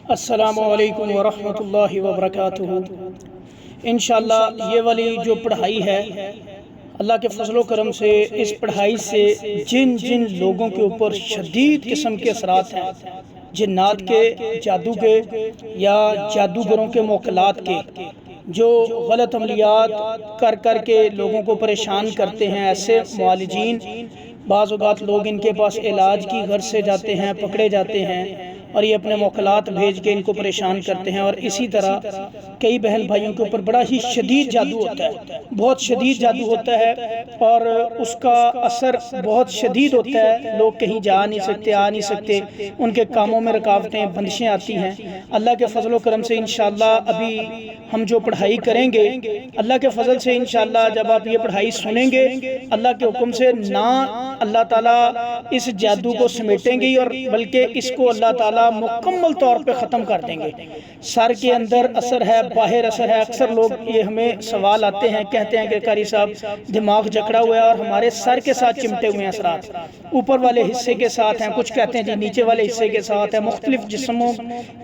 अस्सलामुअलैकुम वरहमतुल्लाहि वबरकातुहू। इंशाअल्लाह ये वाली जो पढ़ाई है, अल्लाह के फजलो करम से इस पढ़ाई से जिन जिन लोगों के ऊपर शदीद किस्म के असरात हैं, जिन्नात के, जादू के या जादूगरों के मोकलात के, जो गलत अमलियात कर कर के लोगों को परेशान करते हैं, ऐसे मुआलिजीन बाज़ औक़ात लोग इनके पास इलाज की गर्ज से जाते हैं, पकड़े जाते हैं और ये अपने मोकलात भेज के इनको परेशान करते हैं। और इसी तरह कई बहन भाइयों के ऊपर बड़ा ही शदीद जादू होता है, बहुत शदीद जादू होता है और उसका असर बहुत शदीद होता है। लोग कहीं जा नहीं सकते, आ नहीं सकते, उनके कामों में रुकावटें, बंदिशें आती हैं। अल्लाह के फजलो करम से इंशाअल्लाह अभी हम जो पढ़ाई करेंगे, अल्लाह के फजल से इंशाअल्लाह जब आप ये पढ़ाई सुनेंगे, अल्लाह के हुक्म से ना अल्लाह ताला इस जादू को समेटेंगे और बल्कि इसको अल्लाह ताला मुकम्मल तौर पे ख़त्म कर देंगे। सर के अंदर असर है, बाहर असर है। अक्सर लोग ये हमें सवाल आते हैं, कहते हैं कि कारी साहब दिमाग जकड़ा हुआ है और हमारे सर के साथ चिमटे हुए हैं असरात, ऊपर वाले हिस्से के साथ हैं, कुछ कहते हैं जी नीचे वाले हिस्से के साथ है। मुख्तलिफ जिस्मों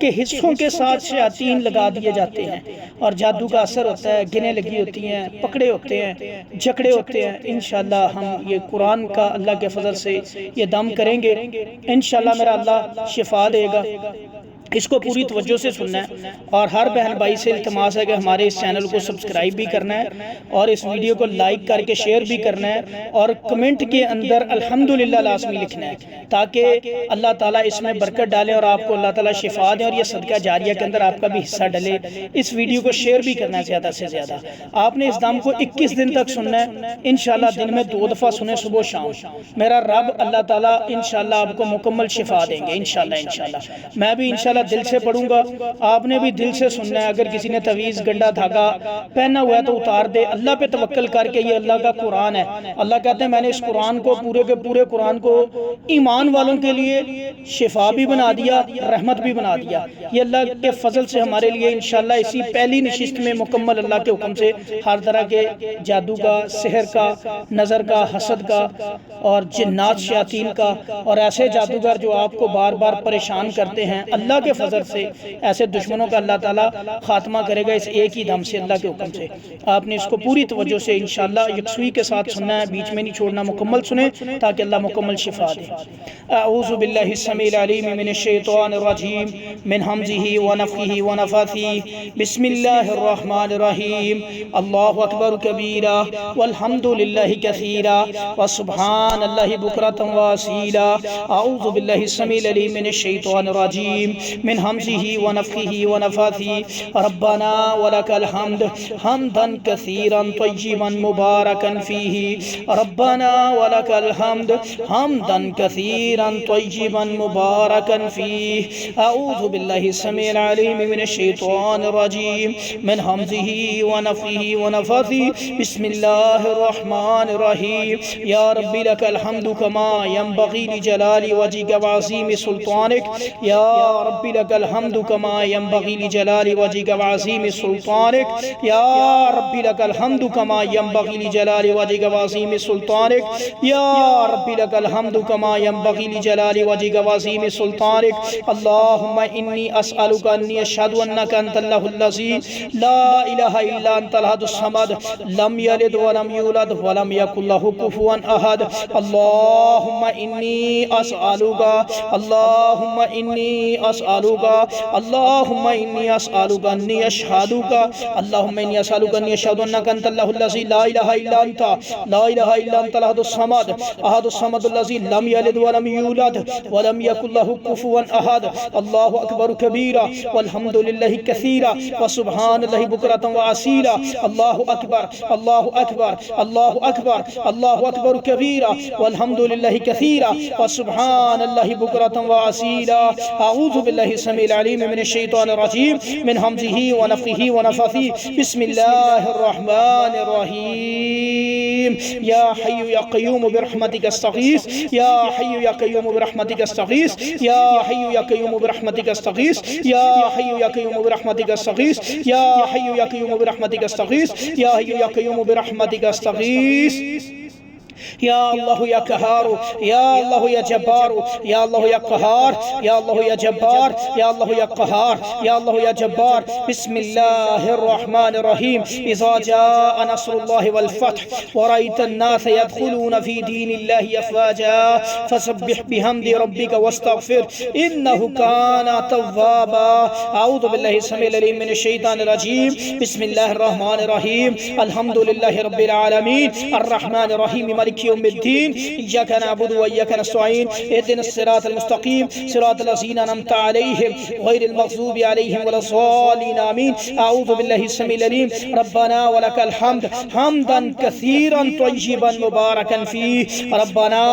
के हिस्सों के साथ शयातीन लगा दिए जाते हैं और जादू का असर होता है, गिने लगी होती हैं, पकड़े होते हैं, जकड़े होते हैं। इंशाअल्लाह हम ये कुरान का अल्लाह के फजल से ये दम करेंगे, इंशाअल्लाह मेरा अल्लाह शिफा देगा। इसको पूरी तवज्जो से सुनना है और हर बहन भाई से इल्तमास है कि हमारे इस चैनल को सब्सक्राइब भी करना है और इस वीडियो को लाइक करके शेयर भी करना है और कमेंट के अंदर अल्हम्दुलिल्लाह लाज़मी लिखना है, ताकि अल्लाह ताला इसमें बरकत डाले और आपको अल्लाह ताला शिफा दे और ये सदका जारिया के अंदर आपका भी हिस्सा डले। इस वीडियो को शेयर भी करना है ज़्यादा से ज़्यादा। आपने इस दम को 21 दिन तक सुनना है, इंशाअल्लाह दिन में 2 दफ़ा सुने, सुबह शाम। मेरा रब अल्लाह ताला इंशाअल्लाह आपको मुकम्मल शिफा देंगे इंशाअल्लाह। इंशाअल्लाह मैं भी इंशाअल्लाह दिल से पढ़ूंगा, आपने भी दिल से सुनना है। अगर किसी ने तवीज़ गंडा धागा पहना हुआ है तो उतार दे, अल्लाह पे तवक्कल करके। ये अल्लाह का कुरान है, अल्लाह कहते हैं मैंने इस कुरान को, पूरे के पूरे कुरान को ईमान वालों के लिए शिफा भी बना दिया, रहमत भी बना दिया। ये अल्लाह के फजल से हमारे लिए इंशाअल्लाह इसी पहली नशिस्त में मुकम्मल अल्लाह के हुक्म से हर तरह के जादू का, सेहर का, नज़र का, हसद का और जिन्नात शयातीन का और ऐसे जादूगर जो आपको बार बार परेशान करते हैं, अल्लाह के फजल से ऐसे दुश्मनों का अल्लाह ताला खात्मा करेगा इस एक ही दम से, अल्लाह के हुक्म से। आपने इसको पूरी तवज्जो से इंशाअल्लाह यकसुई के साथ सुनना है, बीच में नहीं छोड़ना, मुकम्मल सुने ताकि अल्लाह मुकम्मल शिफा दे। अऊज़ु बिल्लाहि समील अलीम मिनश शैतानिर रजीम मिन हमज़िही व नफ़्ख़िही व नफ़्ख़िही। बिस्मिल्लाहिर रहमानिर रहीम। अल्लाहु अकबर कबीरा वल्हम्दुलिल्लाहि कसीरा व सुब्हानल्लाहि बुकरतन व असीला। अऊज़ु बिल्लाहि समील अलीम मिनश शैतानिर रजीम मिन हमज़िही व नफ़्ख़िही व नफ़्ख़िही। रब्बना वलकल हम्द हम्दन कसीरन तय्यिबन मुबारकन फ़ीही। रब्बना वलकल हम्द हम्दन कसीरन तय्यिबन मुबारकन फ़ीही। अऊज़ु बिल्लाहि समील अलीम मिनश शैतानिर रजीम मिन हमज़िही व नफ़्ख़िही व नफ़्ख़िही। बिस्मिल्लाहिर रहमानिर रहीम। या रब्बी लकल हम्दु कमा यंबग़ी लिजलाली वजहिका व अज़ीमि सुल्तानिक। या रब्बी लकल हम्दु कमा यंबग़ी लिजलाली वजहिका व अज़ीमि सुल्तानिक। या रब्बी लकल हम्दु कमा यंबग़ी लिजलाली वजहिका व अज़ीमि सुल्तानिक। या रब्बी लकल हम्दु कमा यंबग़ी लिजलाली वजहिका व अज़ीमि सुल्तानिक। अल्लाहुम्मा इन्नी अस्अलुका अन्नी अशहदु अन्नका अंतल्लाहुल लज़ी ला इलाहा इल्ला अंतल अहदुस समद लम यलिद व लम यूलद व लम यकुल लहु कुफुवन अहद। अल्लाहुम्मा इन्नी अस्अलुका, अल्लाहुम्मा इन्नी अस्अलुका, अल्लाहुम्मा इन्नी अस्अलुका अन्नी अशहदुका, अल्लाहुम्मा इन्नी अस्अलुका अन्नी अशहदु अन्नका अंतल्लाहुल लज़ी ला इलाहा इल्ला अंता, ला इलाहा इल्ला अंतल अहदुस समद, अहदुस समदुल लज़ी लम यलिद व लम यूलद व लम यकुल लहु कुफुवन अहद। अल्लाहु अकबर कबीरा वल्हम्दुलिल्लाहि कसीरा व सुब्हानल्लाहि बुकरतन व असीला। अल्लाहु अकबर, अल्लाहु अकबर, अल्लाहु अकबर, अल्लाहु अकबर कबीरा वल्हम्दुलिल्लाहि कसीरा व सुब्हानल्लाहि बुकरतन व असीला। अऊज़ु बिल्लाहि समील अलीम मिनश शैतानिर रजीम मिन हमज़िही व नफ़्ख़िही व नफ़्ख़िही। बिस्मिल्लाहिर रहमानिर रहीम। या हय्यु या क़य्यूम बिरहमतिका अस्तग़ीस। या हय्यु या क़य्यूम बिरहमतिका अस्तग़ीस। या हय्यु या क़य्यूम बिरहमतिका अस्तग़ीस। या हय्यु या क़य्यूम बिरहमतिका अस्तग़ीस। या हय्यु या क़य्यूम बिरहमतिका अस्तग़ीस। या हय्यु या क़य्यूम बिरहमतिका अस्तग़ीस। या अल्लाह या कहार, या अल्लाह या जब्बार, या अल्लाह या कहार, या अल्लाह या जब्बार, या अल्लाह या कहार, या अल्लाह या जब्बार। बिस्मिल्लाहिर रहमानिर रहीम। इज़ा जाअ नस्रुल्लाहि वल फत्ह व रअयतन नास यदखुलूना फी दीनिल्लाहि अफ़वाजा फसब्बिह बिहम्दि रब्बिका वस्तगफिर इन्नहु काना तव्वाबा। अऊज़ु बिल्लाहि समीउल अलीम मिनश शैतानिर रजीम। बिस्मिल्लाहिर रहमानिर रहीम। अल्हम्दुलिल्लाहि रब्बिल आलमीन अर्रहमानिर रहीम मालिकि यौमिद्दीन इय्याका नअबुदु व इय्याका नस्तईन इहदिनस सिरातल मुस्तकीम सिरातल लज़ीना अनअमता अलैहिम गैरिल मग़ज़ूबि अलैहिम वलद्दाल्लीन आमीन। अऊज़ु बिल्लाहि समीउल अलीम। रब्बना व लकल हम्द हम्दन कसीरन तय्यिबन मुबारकन फीह। रब्बना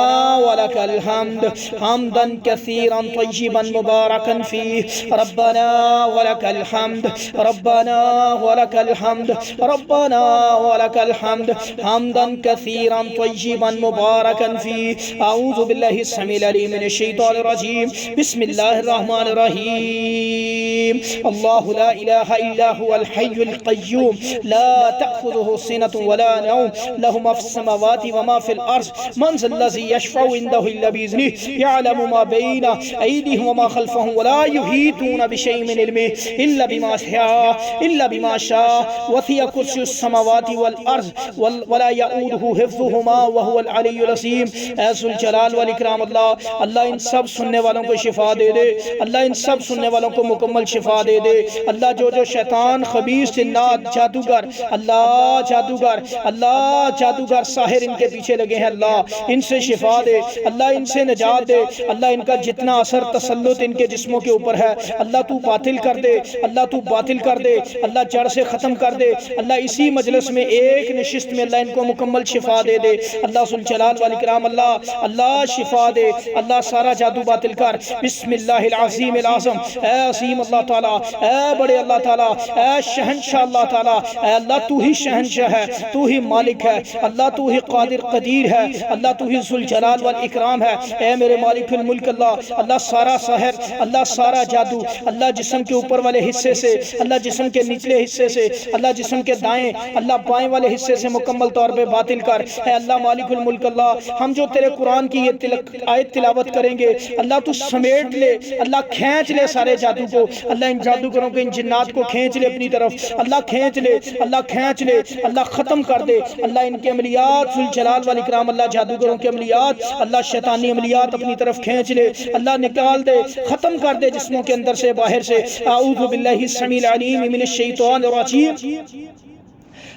व लकल हम्द हम्दन कसीरन तय्यिबन मुबारकन फीह। रब्बना व लकल हम्द रब्बना व लकल हम्द रब्बना व लकल हम्द हम्दन कसीरन तय्यिबन मुबारकन फीह। अऊज़ु बिल्लाहि समीउल अलीम मिनश शैतानिर रजीम। बिस्मिल्लाहिर रहमानिर रहीम। अल्लाहु ला इलाहा इल्ला हुवल हय्युल क़य्यूम ला तअख़ुज़ुहु सिनतुन वला नौम लहु मा फ़िस समावाति व मा फ़िल अर्ज़ मन ज़ल्लज़ी यशफ़उ इंदहु इल्ला बिइज़्निहि यअलमु मा बैना अयदीहिम व मा ख़ल्फ़हुम व ला युहीतूना बिशैइन मिन इल्मिहि इल्ला बिमा शाअ वसिअ कुर्सियुस समावाति वल अर्ज़ व ला यऊदुहु हिफ़्ज़ुहुमा व हुवल अलिय्युल अज़ीम। ऐ ज़ुल जलाल वल इकराम अल्लाह, अल्लाह इन सब सुनने वालों को शिफा दे दे। अल्लाह इन सब सुनने वालों को मुकम्मल शिफा दे दे। अल्लाह जो शैतान खबीस जिन्नात जादूगर अल्लाह जादूगर साहिर इनके पीछे लगे हैं, अल्लाह इनसे शिफा दे, अल्लाह इनसे निजात दे। अल्लाह इनका जितना असर तसल्लुत इनके जिस्मों के ऊपर है अल्लाह तू बातिल कर दे, अल्लाह तू बातिल कर दे, अल्लाह जड़ से ख़त्म कर दे। अल्लाह इसी मजलिस में एक नशिस्त में अल्लाह इनको मुकम्मल शिफा दे दे। अल्लाह ज़ुल जलाल वल इकराम अल्लाह शिफा दे, अल्लाह सारा जादू बातिल कर। बिस्मिल्लाहिल अज़ीमिल आज़म। ऐ अज़ीम अल्लाह ताला, ऐ बड़े अल्लाह ताला, ऐ शहंशाह अल्लाह ताला, ऐ अल्लाह तू ही शहंशाह है, तू ही मालिक है, अल्लाह तू ही कादिर कदीर है, अल्लाह तू ही ज़ुल जलाल वल इकराम है। ऐ मेरे मालिकुल मुल्क अल्लाह सारा सहर, अल्लाह सारा जादू, अल्लाह जिस्म के ऊपर वाले हिस्से से, अल्लाह जिस्म के निचले हिस्से से, अल्लाह जिस्म के दाएं अल्लाह बाएं वाले हिस्से से मुकम्मल तौर पे बातिल कर। है अल्लाह मालिकुल मुल्क अल्लाह, हम जो तेरे कुरान की ये आयत तिलावत करेंगे अल्लाह तू समेट ले, अल्लाह खींच ले सारे जादू को, अल्लाह इन जादूगरों को, इन जिन्नात को खींच ले अपनी तरफ, अल्लाह खींच ले, अल्लाह खींच ले, अल्लाह ख़त्म कर दे। अल्लाह इनके अमलियात ज़ुल जलाल वल इकराम, अल्लाह जादूगरों के अमलियात, अल्लाह शैतानी अमलियात अपनी तरफ खींच ले, अल्लाह निकाल दे, ख़त्म कर दे जिस्मों के अंदर से बाहर से। आऊज़ु बिल्लाहि समीउल अलीम मिनश शैतानिर रजीम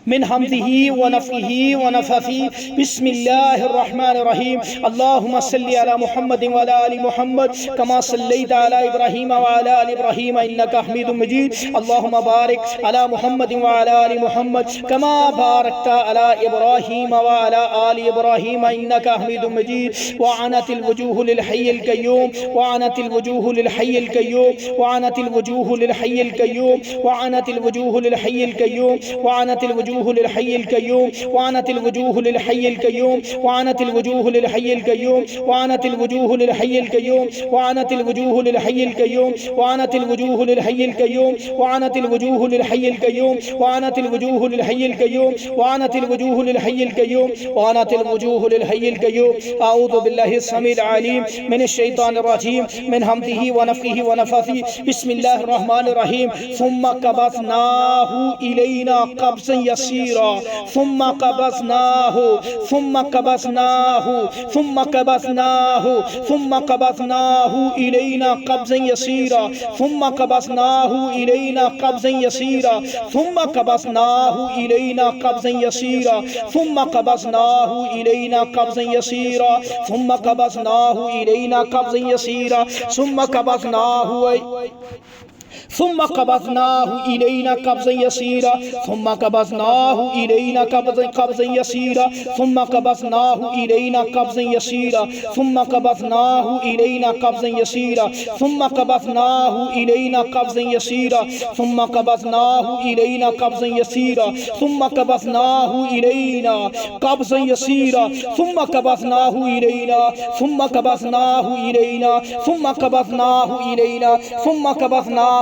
मिन हमज़िही व नफ़्ख़िही व नफ़्ख़िही। बिस्मिल्लाहिर रहमानिर रहीम। अल्लाहुम्मा सल्लि अला मुहम्मदिन व अला आलि मुहम्मद कमा सल्लैता अला इब्राहीम व अला आलि इब्राहीम इन्नका हमीदुम मजीद। अल्लाहुम्मा बारिक अला मुहम्मदिन व अला आलि मुहम्मद कमा बारकता अला इब्राहीम व अला आलि इब्राहीम इन्नका हमीदुम मजीद। व अनतिल वजूह लिल हय्यिल क़य्यूम व अनतिल वजूह लिल हय्यिल क़य्यूम व अनतिल वजूह लिल हय्यिल क़य्यूम व अनतिल वजूह लिल हय्यिल क़य्यूम व अनतिल वजूह लिल हय्यिल क़य्यूम वानतिल वजूह लिल हय्यिल क़य्यूम वानतिल वजूह लिल हय्यिल क़य्यूम वानतिल वजूह लिल हय्यिल क़य्यूम वानतिल वजूह लिल हय्यिल क़य्यूम वानतिल वजूह लिल हय्यिल क़य्यूम वानतिल वजूह लिल हय्यिल क़य्यूम वानतिल वजूह लिल हय्यिल क़य्यूम वानतिल वजूह लिल हय्यिल क़य्यूम वानतिल वजूह लिल हय्यिल क़य्यूम। अऊज़ु बिल्लाहि समीउल अलीम मिनश शैतानिर रजीम मिन हमज़िही व नफ़्ख़िही व नफ़्ख़िही। बिस्मिल्लाहिर रहमानिर रहीम। सुम्मा कबज़नाहु इलैना क़ब्ज़न यसीरा सुम्मा कबज़नाहु सुम्मा कबज़नाहु सुम्मा कबज़नाहु सुम्मा कबज़नाहु इलैना क़ब्ज़न यसीरा सुम्मा कबज़नाहु इलैना क़ब्ज़न यसीरा सुम्मा कबज़नाहु इलैना क़ब्ज़न यसीरा सुम्मा कबज़नाहु इलैना क़ब्ज़न यसीरा सुम्मा कबज़नाहु इलैना क़ब्ज़न यसीरा सुम्मा कबज़नाहु ثم قبضناه إلينا قبضا يسيرا ثم قبضناه إلينا قبضا يسيرا ثم قبضناه إلينا قبضا يسيرا ثم قبضناه إلينا قبضا يسيرا ثم قبضناه إلينا قبضا يسيرا ثم قبضناه إلينا قبضا يسيرا ثم قبضناه إلينا قبضا يسيرا ثم قبضناه إلينا ثم قبضناه إلينا ثم قبضناه إلينا ثم قبضناه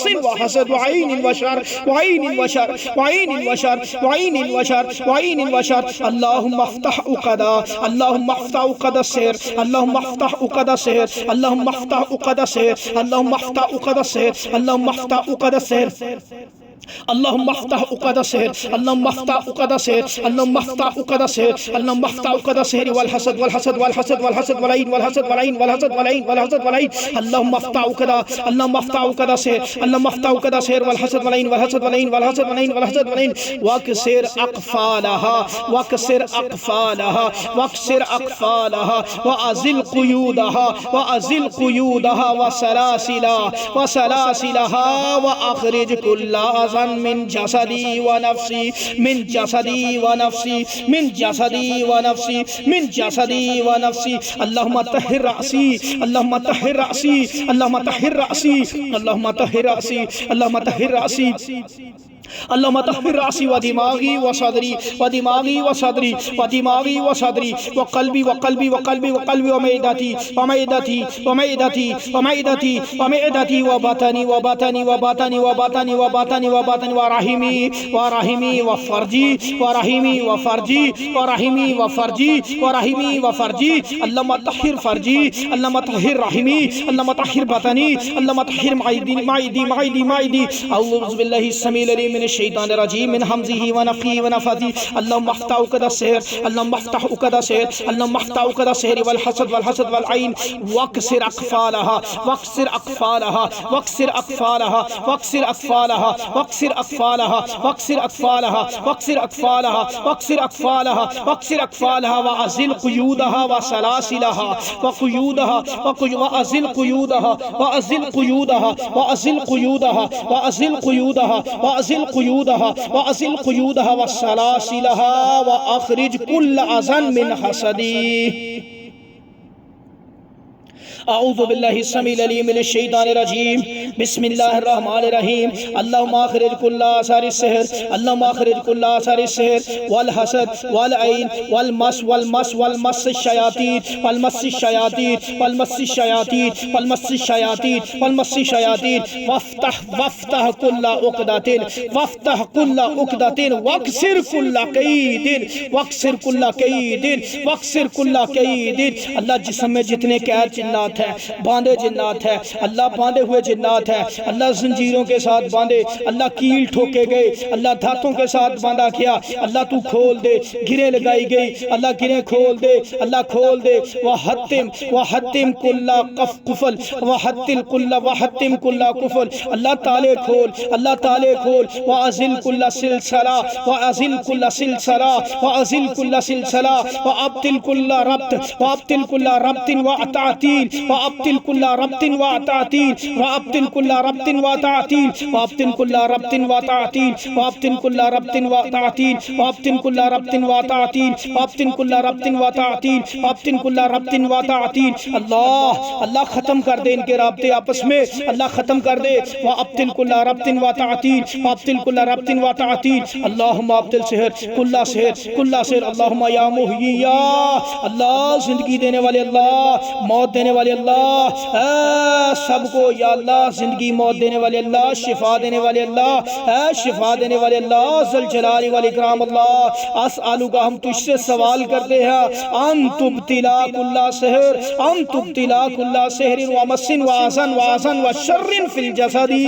मस्सिन व हसद व ऐन व शर व ऐन व शर व ऐन व शर व ऐन व शर व ऐन व शर अल्लाहुम्मा अफ्तह उक़दा अल्लाहुम्मा अफ्तह उक़दा सिहर अल्लाहुम्मा अफ्तह उक़दा सिहर अल्लाहुम्मा अफ्तह उक़दा सिहर अल्लाहुम्मा अफ्तह उक़दा सिहर अल्लाहुम्मा अफ्तह उक़दा सिहर अल्लाहुम्मा अफ्तह उक़दा सिहर अल्लाहुम्मा अफ्तह उक़दा सिहर अल्लाहुम्मा अफ्तह उक़दा सिहर अल्लाहुम्मा अफ्तह उक़दा सिहर वल हसद वल हसद वल हसद वल हसद वल ऐन वल हसद वल ऐन वल हसद वल ऐन वल हसद वल ऐन अल्लाहुम्मा अफ्तह उक़दा अल्लाहुम्मा अफ्तह उक़दा सिहर अल्लाहुम्मा अफ्तह उक़दा सिहर वल हसद वल ऐन वल हसद वल ऐन वल हसद वल ऐन वल हसद वल ऐन वक्सिर अक़फ़ालहा वक्सिर अक़फ़ालहा वक्सिर अक़फ़ालहा व अज़िल क़ुयूदहा व अज़िल क़ुयूदहा व सलासिलहा व अख़रिज कुल्ला मिन जसदी व नफ्सी मिन जसदी व नफ्सी मिन जसदी व नफ्सी मिन जसदी व नफ्सी अल्लाहुम्मा तहिर रअसी अल्लाहुम्मा तहिर रअसी अल्लाहुम्मा तहिर रअसी अल्लाहुम्मा तहिर रअसी अल्लाहुम्मा तहिर रअसी अल्लाहुम्मा तहिर रअसी व दिमागी व सदरी व दिमागी व सदरी व दिमागी व सदरी व क़ल्बी व क़ल्बी व क़ल्बी व क़ल्बी व मैदती व मैदती व मैदती व मैदती व मैदती व बतनी व बतनी व बतनी व बतनी व बतनी व बतनी व रहीमी व रहीमी व फर्जी व रहीमी व फर्जी व रहीमी व फर्जी व रहीमी व फर्जी अल्लाहुम्मा तहिर फर्जी अल्लाहुम्मा तहिर रहीमी अल्लाहुम्मा तहिर बतनी अल्लाहुम्मा तहिर माइदी माइदी माइदी माइदी अऊज़ु बिल्लाहि समील अलीम मिनश शैतानिर रजीम मिन हमज़िही व नफ़्ख़िही व नफ़्ख़िही अल्लाहुम्मा अफ्तह उक़दा सिहर अल्लाहुम्मा अफ्तह उक़दा सिहर अल्लाहुम्मा अफ्तह उक़दा सिहर वल हसद वल ऐन वक्सिर अक़फ़ालहा वक्सिर अक़फ़ालहा वक्सिर अक़फ़ालहा वक्सिर अक़फ़ालहा वक्सिर अक़फ़ालहा वक्सिर अक़फ़ालहा वक्सिर अक़फ़ालहा वक्सिर अक़फ़ालहा वक्सिर अक़फ़ालहा व अज़िल क़ुयूदहा व सलासिलहा व क़ुयूदहा व अज़िल क़ुयूदहा व अज़िल क़ुयूदहा व अज़िल क़ुयूदहा व अज़िल क़ुयूदहा व अज़िल क़ुयूदहा व अज़िल क़ुयूदहा व सलासिलहा व अख़रिज कुल्ल अज़न मिन हसदी अऊज़ु बिल्लाहि समील अलीम मिनश शैतानिर रजीम बिस्मिल्लाहिर रहमानिर रहीम अल्लाहुम्मा अख़रिज कुल्ला आसारिस सिहर अल्लाहुम्मा अख़रिज कुल्ला आसारिस सिहर वल हसद वल ऐन वल मस शयातीन वल मस शयातीन वल मस शयातीन वल मस शयातीन वल मस शयातीन वफ्तह कुल्ला उक़दतिन वफ्तह कुल्ला उक़दतिन वक्सिर कुल्ला कैदिन वक्सिर कुल्ला कैदिन वक्सिर कुल्ला कैदिन अल्लाह जिस्म में जितने कैद जिन्नात है बांधे जिन्नात है अल्लाह बांधे हुए जिन्नात है अल्लाह जंजीरों के साथ बांधे अल्लाह कील ठोके गए अल्लाह धातों के साथ बांधा किया अल्लाह तू खोल दे गिरें लगाई गई अल्लाह गिरें खोल दे अल्लाह खोल दे व हत्तिम कुल्ला कुफल व हत्तिल कुल्ला व हत्तिम कुल्ला कुफल अल्लाह ताले खोल अल्लाह ताले खोल व अज़िल कुल्ला सिलसिला व अज़िल कुल्ला सिलसिला व अज़िल कुल्ला सिलसिला व अब्तिल कुल्ला रब्त व अब्तिल कुल्ला रब्तिन व अतातील व अब्तिल कुल्ला रब्तिन व अतातील व अब्तिल कुल्ला रब्तिन व अतातील व अब्तिल कुल्ला रब्तिन व अतातील व अब्तिल कुल्ला रब्तिन व अतातील व अब्तिल कुल्ला रब्तिन व अतातील व अब्तिल कुल्ला रब्तिन व अतातील व अब्तिल कुल्ला रब्तिन व अतातील अल्लाह अल्लाह ख़त्म कर दे इनके राब्ते आपस में अल्लाह ख़त्म कर दे व अब्तिल कुल्ला रब्तिन व अतातील व अब्तिल कुल्ला रब्तिन व अतातील अल्लाहुम्मा अब्तिल सिहर कुल्ला सिहर अल्लाहुम्मा या मुहय्यी या अल्लाह जिंदगी देने वाले अल्लाह मौत देने वाले अल्लाह सबको या अल्लाह जिंदगी मौत देने वाले अल्लाह शिफा देने वाले अल्लाह शिफा देने वाले अल्लाह ज़ुल जलाली वल इकराम अल्लाह अस्अलुका हम तुझसे सवाल करते हैं अन तुब्तिला कुल्ला सहर अन तुब्तिला कुल्ला सहर व मस्सिन व अज़न व शर्रिन फिल जसदी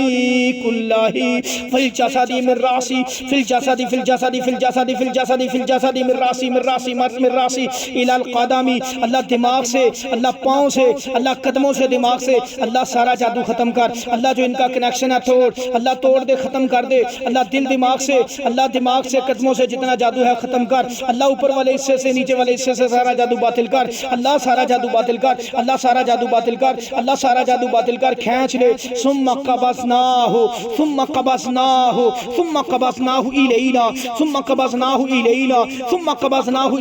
कुल्लाही फिल जसदी मिन रासी फिल जसदी फिल जसदी फिल जसदी फिल जसदी फिल जसदी मिन रासी इलल क़दमी अल्लाह दिमाग से अल्लाह पाँव से अल्लाह कदमों से दिमाग से अल्लाह सारा जादू ख़त्म कर अल्लाह जो इनका कनेक्शन है तोड़ अल्लाह तोड़ दे ख़त्म कर दे अल्लाह दिल दिमाग से कदमों से जितना जादू है ख़त्म कर अल्लाह ऊपर वाले हिस्से से नीचे वाले हिस्से से सारा जादू बातिल कर अल्लाह सारा जादू बातिल कर अल्लाह सारा जादू बातिल कर अल्लाह सारा जादू बातिल कर खींच ले सुम्मा कबज़नाहु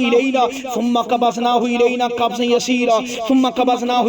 इलैना सुम्मा कबज़नाहु इलैना कब्ज़न यसीरा सुम्मा कबज़नाहु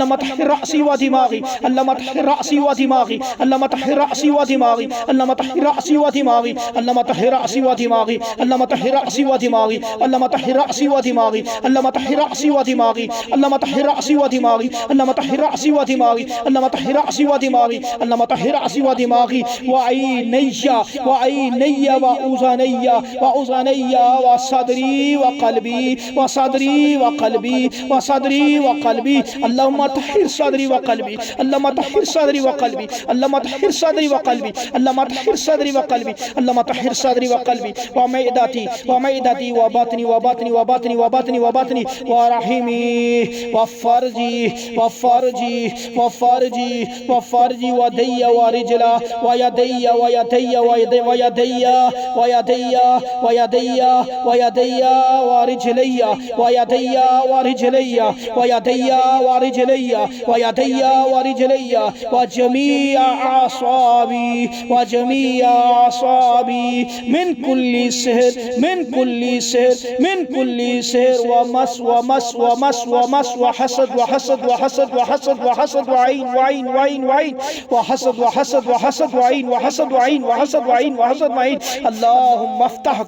अल्लाहुम्मा तहिर रअसी व दिमागी, अल्लाहुम्मा तहिर रअसी व दिमागी, अल्लाहुम्मा तहिर रअसी व दिमागी, अल्लाहुम्मा तहिर रअसी व दिमागी, अल्लाहुम्मा तहिर रअसी व दिमागी, अल्लाहुम्मा तहिर रअसी व दिमागी, अल्लाहुम्मा तहिर रअसी व दिमागी, अल्लाहुम्मा तहिर रअसी व दिमागी, अल्लाहुम्मा तहिर रअसी व दिमागी, अल्लाहुम्मा तहिर रअसी व दिमागी, अल्लाहुम्मा तहिर रअसी व दिमागी, अल्लाहुम्मा तहिर रअसी व दिमागी व ऐनैया व ऐनैया व उज़नैया व उज़नैया व सदरी व क़ल्बी व सदरी व क़ल्बी व सदरी व क़ल्बी, अल्लाहुम्मा तहिर सदरी व क़ल्बी, अल्लाहुम्मा तहिर सदरी व क़ल्बी, अल्लाहुम्मा तहिर सदरी व क़ल्बी, अल्लाहुम्मा तहिर सदरी व क़ल्बी, अल्लाहुम्मा तहिर सदरी व क़ल्बी व मैदाती व मैदाती व बातनी व बातनी व बातनी व बातनी व बातनी व रहीमी व फर्जी व फर्जी व फर्जी व फर्जी व दैया व रिजला व यदैया व यदैया व यदैया व यदैया व यदैया व यदैया व रिजलैया व यदैया व रिजलैया व यदैया व रिजलैया व यदैया व रिजलैया व जमीआ आसाबी व जमीआ आसाबी मिन कुल्ली सहर मिन कुल्ली सहर मिन कुल्ली सहर व मस व मस व मस व मस व हसद व हसद व हसद व हसद व हसद व ऐन व ऐन व ऐन व ऐन व हसद व हसद व हसद व ऐन व हसद व ऐन व हसद व ऐन व हसद व ऐन। अल्लाहुम्मा अफ्तह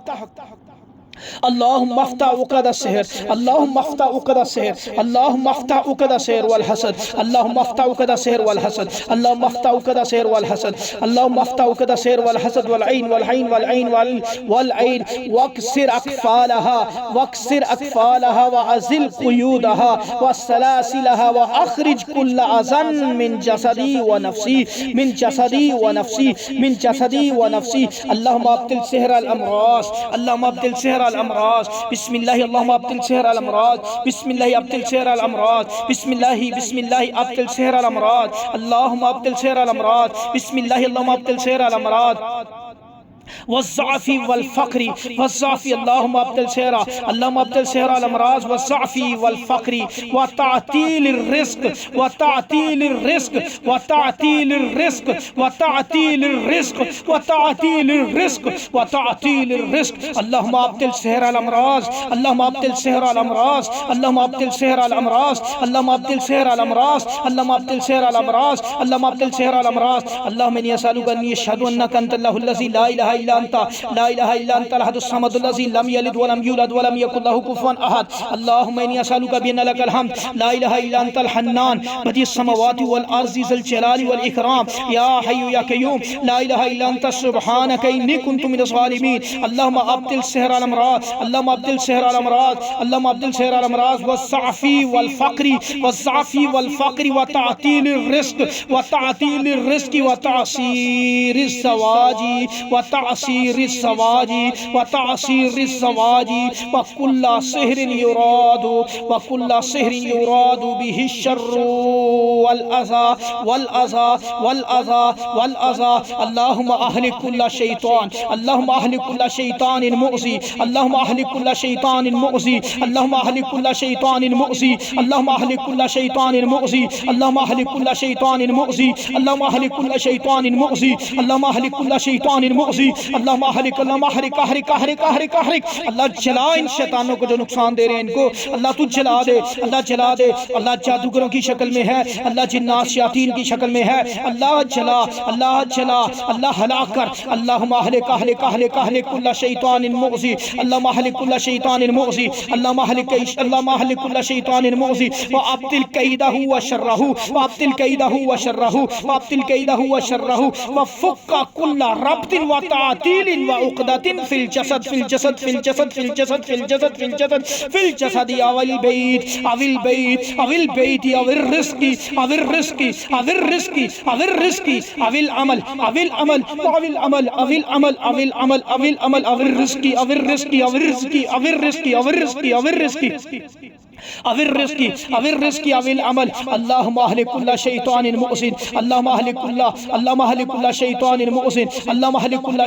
अल्लाहुम्मा अफ्तह उक़द अस्सहर, अल्लाहुम्मा अफ्तह उक़द अस्सहर, अल्लाहुम्मा अफ्तह उक़द अस्सहर वल हसद, अल्लाहुम्मा अफ्तह उक़द अस्सहर वल हसद, अल्लाहुम्मा अफ्तह उक़द अस्सहर वल हसद, अल्लाहुम्मा अफ्तह उक़द अस्सहर वल हसद वल ऐन वल ऐन वल ऐन वल ऐन वक्सिर अक़फ़ालहा वक्सिर अक़फ़ालहा व अज़िल क़ुयूदहा व सलासिलहा व अख़रिज कुल्ल अज़न मिन जसदी व नफ़्सी मिन जसदी व नफ़्सी मिन जसदी व नफ़्सी। अल्लाहुम्मा अब्तिल सिहर अल अमराज़, अल्लाहुम्मा अब्तिल सिहर अल अमराज़, बिस्मिल्लाह अल्लाहुम्मा अब्तिल सिहर अल अमराज़, बिस्मिल्लाह अब्तिल सिहर अल अमराज़, बिस्मिल्लाह बिस्मिल्लाह अब्तिल सिहर अल अमराज़, अल्लाहुम्मा अब्तिल सिहर अल अमराज़, बिस्मिल्लाह अल्लाहुम्मा अब्तिल सिहर अल अमराज़ वज़्ज़अफ़ी वल फ़क़्री वज़्ज़अफ़ी अल्लाहुम्मा अब्तिल सिहरा अल्लाहुम्मा अब्तिल सिहरा अल अमराज़ वज़्ज़अफ़ी वल फ़क़्री व तअतीलिर रिज़्क़ व तअतीलिर रिज़्क़ व तअतीलिर रिज़्क़ व तअतीलिर रिज़्क़ व तअतीलिर रिज़्क़ व तअतीलिर रिज़्क़। अल्लाहुम्मा अब्तिल सिहरा अल अमराज़, अल्लाहुम्मा अब्तिल सिहरा अल अमराज़, अल्लाहुम्मा अब्तिल सिहरा अल अमराज़, अल्लाहुम्मा अब्तिल सिहरा अल अमराज़, अल्लाहुम्मा अब्तिल सिहरा अल अमराज़, अल्लाहुम्मा अब्तिल सिहरा अल अमराज़। अल्लाहुम्मा इन्नी असअलुका अन्नी अशहदु अन्नका अंतल्लाहुल लज़ी ला इलाहा इल्ला अंता ला इलाहा इल्ला अंतल अहदुस समदुल लज़ी लम यलिद व लम यूलद व लम यकुल लहू कुफुवन अहद। अल्लाहुम्मा इन्नी असअलुका बिअन्ना लकल हम्द ला इलाहा इल्ला अंतल हन्नान बदीअस समावाति वल अर्ज़ि ज़ुल जलाली वल इकराम या हय्यु या क़य्यूम ला इलाहा इल्ला अंत सुब्हानका इन्नी कुन्तु मिनज़ ज़ालिमीन। अल्लाहुम्मा अब्तिल सिहरा अल अमराज़, अल्लाहुम्मा अब्तिल सिहरा अल अमराज़, अल्लाहुम्मा अब्तिल सिहरा अल अमराज़ वज़्ज़अफ़ी वल फ़क़्री वज़्ज़अफ़ी वल फ़क़्री व तअतीलिर रिज़्क़ व तअतीलिर रिज़्क़ व तअसीरिज़ ज़वाजी व तअसीरिज़ ज़वाजी व तअसीरिज़ ज़वाजी व कुल्ला सिहरिन युरादु व कुल्ला सिहरिन युरादु बिहि शर्रु वल अज़ा वल अज़ा वल अज़ा वल अज़ा। अल्लाहुम्मा अहलिक कुल्ला शैतान, अल्लाहुम्मा अहलिक कुल्ला शैतानिन मुअज़ी, अल्लाहुम्मा अहलिक कुल्ला शैतानिन मुअज़ी, अल्लाहुम्मा अहलिक कुल्ला शैतानिन मुअज़ी, अल्लाहुम्मा अहलिक कुल्ला शैतानिन मुअज़ी, अल्लाहुम्मा अहलिक कुल्ला शैतानिन मुअज़ी, अल्लाहुम्मा अहलिक कुल्ला शैतानिन मुअज़ी, अल्लाहुम्मा अहलिक कुल्ला शैतानिन मुअज़ी, अल्लाहुम्मा अहलिक अल्लाहुम्मा अहलिक अहलिक अहलिक अहलिक अहलिक। अल्लाह जला इन शैतानों को जो नुकसान दे रहे हैं इनको, अल्लाह तू जला दे, अल्लाह जला दे। अल्लाह जादूगरों की शक्ल में है, अल्लाह जिन्नात शयातीन की शक्ल में है, अल्लाह जला, अल्लाह जला, अल्लाह हलाक कर। अल्लाहुम्मा अहलिक अहलिक अहलिक अहलिक कुल्ला शैतानिन मुअज़ी, अल्लाहुम्मा अहलिक कुल्ला शैतानिन मुअज़ी, अल्लाहुम्मा अहलिक कुल्ला शैतानिन मुअज़ी व अब्तिल कैदहु व शर्रहु व अब्तिल कैदहु व शर्रहु व अब्तिल कैदहु व शर्रहु व फुक्का कुल्ला रब्तिन व तातीलिन व उक़दतिन fill जसद fill जसद fill जसद fill जसद fill जसद fill जसद fill जसद अविल बैत अविल बैत अविल बैत अविल रिज़्क़ी अविल रिज़्क़ी अविल रिज़्क़ी अविल रिज़्क़ी अविल अमल अविल अमल अविल अमल अविल अमल अविल अमल अविल अमल अविल रिज़्क़ी अविल रिज़्क़ी अविल रिज़्क़ी अविल रिज़्क़ी अविल रिज़्क़ी अविल रिज़्क़ी अविल रिज़्क़ी अविल रिज़्क़ी अविल अमल। अल्लाहुम्मा अहलिक कुल्ला शैतानिन मुअज़िन, अल्लाहुम्मा अहलिक कुल्ला शैतानिन मुअज़िन, अल्लाहुम्मा अहलिक कुल्ला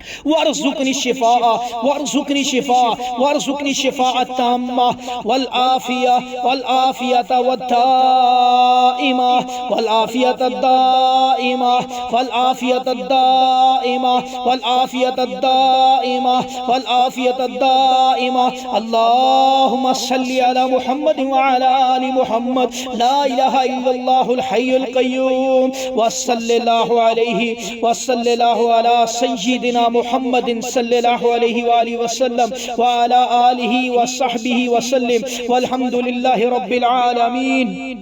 वरज़ुक़नी शिफ़ा वरज़ुक़नी शिफ़ा वरज़ुक़नी शिफ़ा ताम्मा वल आफ़िया वल आफ़ियत वद्दाइमा वल आफ़ियत दाइमा वल आफ़ियत दाइमा वल आफ़ियत दाइमा वल आफ़ियत दाइमा। अल्लाहुम्मा सल्लि अला मुहम्मद व अला आलि मुहम्मद ला इलाहा इल्लल्लाहुल हय्युल क़य्यूम व सल्लल्लाहु अलैहि व सल्लल्लाहु अला सय्यिदिना मुहम्मदिन सल्लल्लाहु अलैहि व आलिहि वसल्लम व अला आलिहि व सहबिहि वसल्लम वल्हम्दुलिल्लाहि रब्बिल आलमीन।